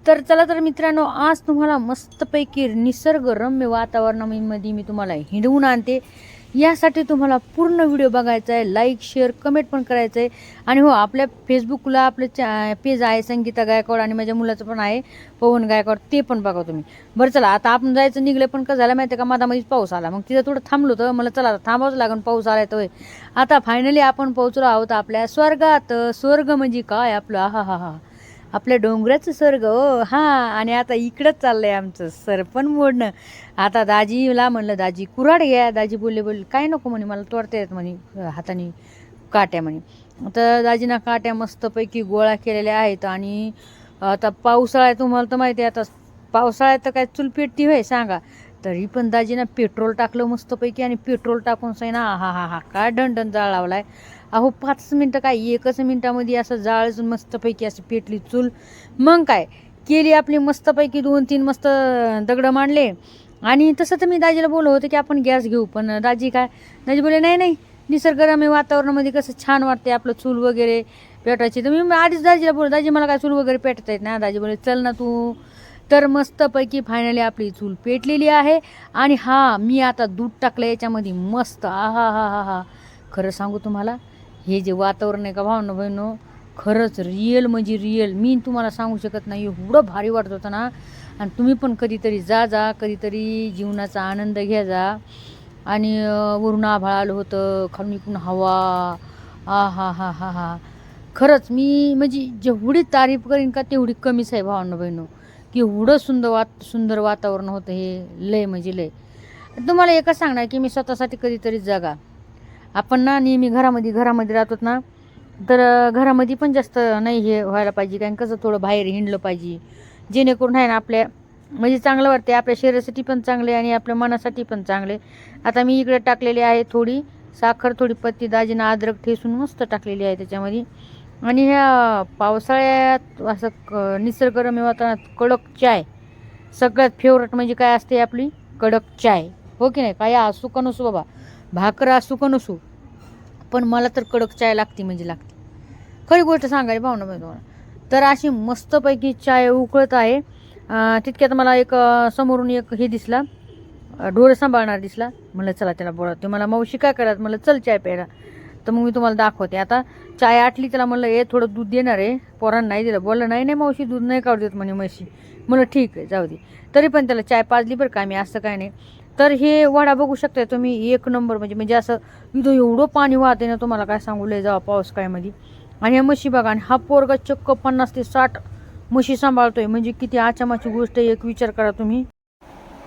तर चला तर मित्रांनो, आज तुम्हाला मस्तपैकी निसर्गरम्य वातावरणामध्ये मी तुम्हाला हिंडवून आणते. यासाठी तुम्हाला पूर्ण व्हिडिओ बघायचा आहे, लाईक शेअर कमेंट पण करायचं आहे. आणि हो, आपल्या फेसबुकला आपलं पेज आहे संगीता गायकवाड, आणि माझ्या मुलाचं पण आहे पवन गायकवाड, ते पण बघा तुम्ही. बरं चला, आता आपण जायचं निघलं, पण कसं झालं माहिती आहे का, मधामध्येच पाऊस आला. मग तिथं थोडं थांबलो तर मला चला थांबावंच लागेल, पाऊस आलाय तर. आता फायनली आपण पोहोचलो आहोत आपल्या स्वर्गात. स्वर्ग म्हणजे काय आपलं, हा हा हा, आपल्या डोंगराचं स्वर्ग हो हां. आणि आता इकडंच चाललं आहे आमचं सरपण मोडणं. आता दाजीला म्हणलं, दाजी कुऱ्हाड घ्या. दाजी बोलले काय नको म्हणे, मला तोडता येत म्हणे हाताने काट्या म्हणे. तर दाजीना काट्या मस्तपैकी गोळा केलेल्या आहेत. आणि आता पावसाळा तुम्हाला तर माहिती आहे, आता पावसाळ्यात तर काय चूल पेटती होय सांगा. तरी पण दाजीना पेट्रोल टाकलं मस्तपैकी, आणि पेट्रोल टाकून ना हा हा हा काय ढणढण जाळ लावलाय. अहो 5 मिनटं काय, 1च मिनटामध्ये असं जाळ मस्तपैकी असं पेटली चूल. मग काय केली आपली मस्तपैकी 2-3 मस्त दगडं मांडले. आणि तसं तर मी दाजीला बोललो होतं की आपण गॅस घेऊ, पण दाजी बोले नाही नाही, निसर्गरम्य वातावरणामध्ये कसं छान वाटते आपलं चूल वगैरे पेटायची. तर मी आधीच दाजीला बोललो, दाजी मला काय चूल वगैरे पेटता येत ना. दाजी बोले चल ना तू. तर मस्तपैकी फायनली आपली चूल पेटलेली आहे. आणि हां, मी आता दूध टाकलं याच्यामध्ये मस्त. हा हा हा हा हा, खरं सांगू तुम्हाला, हे जे वातावरण आहे का भावना बहिणो, खरंच रिअल म्हणजे रिअल. मी तुम्हाला सांगू शकत नाही, एवढं भारी वाटत होतं ना. आणि तुम्ही पण कधीतरी जा कधीतरी जीवनाचा आनंद घ्या जा. आणि वरून आभाळ आलं होतं, खालून इकडून हवा. आ हा हा हा हा, खरंच मी म्हणजे जेवढी तारीफ करीन का तेवढी कमीच आहे भावना बहिणो, की एवढं सुंदर वातावरण होतं हे, लय म्हणजे लय. तुम्हाला एकच सांगणार की मी स्वतःसाठी कधीतरी जगा. आपण ना नेहमी घरामध्ये राहतो ना, तर घरामध्ये पण जास्त नाही हे व्हायला पाहिजे. कारण कसं थोडं बाहेर हिंडलं पाहिजे, जेणेकरून आहे ना आपल्या म्हणजे चांगलं वाटते, आपल्या शरीरासाठी पण चांगले आणि आपल्या मनासाठी पण चांगले. आता मी इकडे टाकलेली आहे थोडी साखर, थोडी पत्ती, दाजीनं अद्रक ठेचून मस्त टाकलेली आहे त्याच्यामध्ये. आणि ह्या पावसाळ्यात असं निसर्गरम्य वातावरणात कडक चाय सगळ्यात फेवरेट म्हणजे काय असते आपली, कडक चाय. हो की नाही, काय असू का नसू बाबा, भाकर असू का नसू, पण मला तर कडक चाय लागते म्हणजे लागते. खरी गोष्ट सांगायची भावना तुम्हाला. तर अशी मस्तपैकी चाय उकळत आहे. तितक्यात मला एक समोरून एक हे दिसला, ढोरं सांभाळणार दिसला. म्हणलं चला त्याला बोला, ते मला मावशी काय करत, म्हणलं चल चाय प्यायला. तर मग मी तुम्हाला दाखवते. आता चाय आटली, त्याला म्हणलं हे थोडं दूध देणार आहे, पोरांना नाही दिलं. बोललं नाही नाही मावशी, दूध नाही काढू देत म्हणे म्हशी. म्हणलं ठीक आहे जाऊ दे. तरी पण त्याला चाय पाजली बरं का मी, असं काय नाही. तर हे वाडा बघू शकताय तुम्ही, एक नंबर म्हणजे असं इथं एवढं पाणी वाहते ना, तुम्हाला काय सांगू लय जावा पाऊस कायमध्ये. आणि ह्या म्हशी बघा, आणि हा पोरगा चक्क 50 ते 60 म्हशी सांभाळतोय, म्हणजे किती आचमाची गोष्ट आहे, एक विचार करा तुम्ही.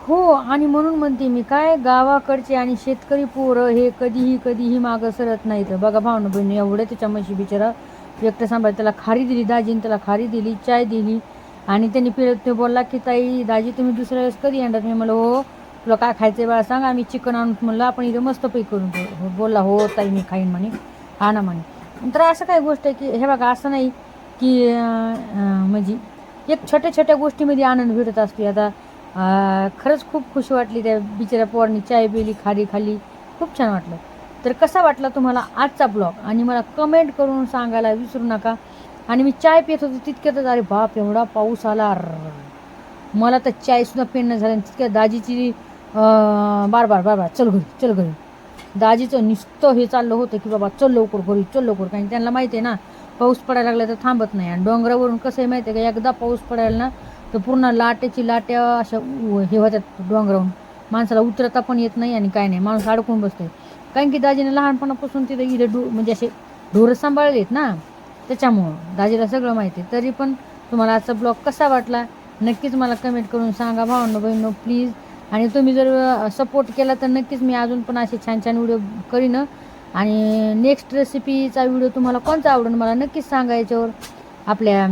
हो, आणि म्हणून म्हणते मी, काय गावाकडचे आणि शेतकरी पोरं हे कधीही मागं सरत नाहीत. बघा भावना बहिणी, एवढ्या त्याच्या म्हशी बिचारा एकटं सांभाळ. त्याला खारी दिली दाजीने, त्याला खारी दिली, चाय दिली. आणि त्यांनी पिळत ते बोलला की ताई दाजी तुम्ही दुसऱ्या वेळेस कधी येणार. मी म्हणलं हो, तुला काय खायचं बाळा सांग, आम्ही चिकन आणून म्हणलं आपण इथं मस्त पैकी करून ठेवू. बोलला हो ताई मी खाईन म्हणे, हा ना म्हणे. तर असं काय गोष्ट आहे की हे बघा, असं नाही की म्हणजे एक छोट्या गोष्टीमध्ये आनंद भेटत असतो. आता खरंच खूप खुशी वाटली त्या बिचाऱ्या पोरांनी चाय पिली, खारी खाल्ली, खूप छान वाटलं. तर कसा वाटला तुम्हाला आजचा ब्लॉग, आणि मला कमेंट करून सांगायला विसरू नका. आणि मी चाय पित होते तितक्यातच अरे बाप एवढा पाऊस आला, मला तर चायसुद्धा पेरणं झालं. तितक्या दाजीची बार चल घरी. दाजीचं नुसतं हे चाललं होतं की बाबा चल लवकर. कारण त्यांना माहिती आहे ना, पाऊस पडायला लागला तर थांबत नाही. आणि डोंगरावरून कसं आहे माहिती आहे का, एकदा पाऊस पडायला ना तर पूर्ण लाट्या अशा हे होत्यात डोंगरावरून, माणसाला उतरता पण येत नाही आणि काय नाही, माणूस अडकून बसते. कारण की दाजीने लहानपणापासून तिथं इथं म्हणजे असे ढोरं सांभाळलेत ना, त्याच्यामुळं दाजीला सगळं माहिती आहे. तरी पण तुम्हाला आजचा ब्लॉग कसा वाटला नक्कीच मला कमेंट करून सांगा भावांनो बहिणींनो प्लीज. आणि तुम्ही जर सपोर्ट केला तर नक्कीच मी अजून पण असे छान व्हिडिओ करीन. आणि नेक्स्ट रेसिपीचा व्हिडिओ तुम्हाला कोणता आवडेल मला नक्कीच सांगा. याच्यावर आपल्या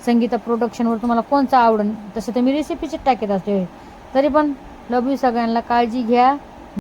संगीता प्रोडक्शनवर तुम्हाला कोणता आवडेल, तसं तर मी रेसिपीचे टाकत असते. तरी पण लव यू सगळ्यांना, काळजी घ्या.